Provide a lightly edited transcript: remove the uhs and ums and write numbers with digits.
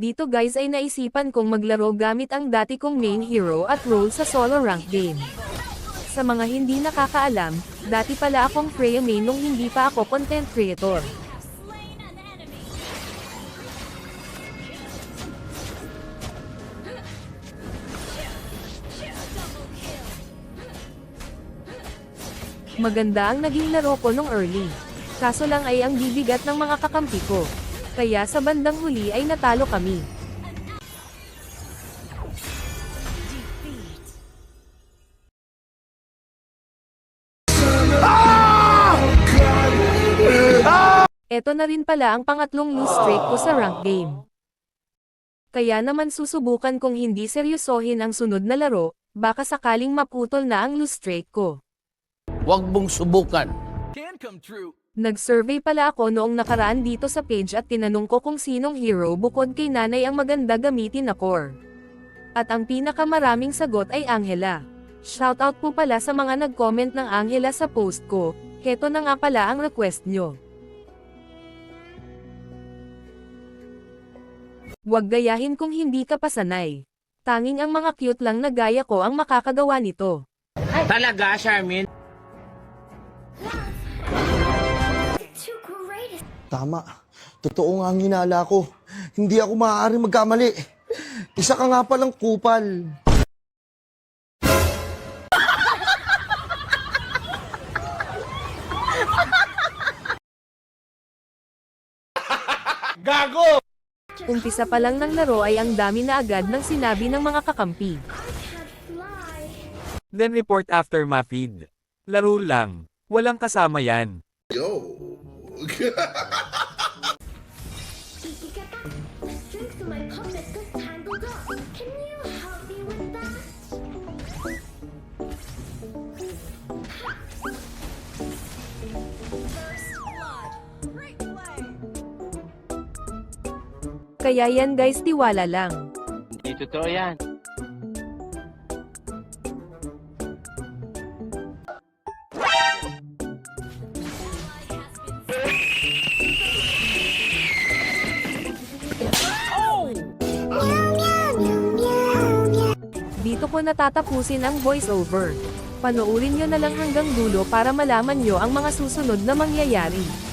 Dito guys ay naisipan kong maglaro gamit ang dati kong main hero at role sa solo rank game. Sa mga hindi nakakaalam, dati pala akong Freya main nung hindi pa ako content creator. Maganda ang naging laro ko nung early. Kaso lang ay ang bibigat ng mga kakampi ko. Kaya sa bandang huli ay natalo kami. Eto na rin pala ang pangatlong lose streak ko sa rank game. Kaya naman susubukan kong hindi seryosohin ang sunod na laro, baka sakaling maputol na ang lose streak ko. Huwag mong subukan. Can come true. Nag-survey pala ako noong nakaraan dito sa page at tinanong ko kung sinong hero bukod kay nanay ang maganda gamitin na core. At ang pinakamaraming sagot ay Angela. Shoutout po pala sa mga nag-comment ng Angela sa post ko, heto na nga pala ang request nyo. Huwag gayahin kung hindi ka pasanay. Tanging ang mga cute lang na gaya ko ang makakagawa nito. Talaga, Charmin? Tama. Totoo nga ang hinala ko. Hindi ako maaaring magkamali. Isa ka nga palang kupal. Gago! Umpisa pa lang ng laro ay ang dami na agad ng sinabi ng mga kakampi. Then report after ma-feed. Laro lang. Walang kasama yan. Kaya yan guys, tiwala lang. Hindi totoo yan. Dito ko natatapusin ang voiceover. Panoorin nyo na lang hanggang dulo para malaman nyo ang mga susunod na mangyayari.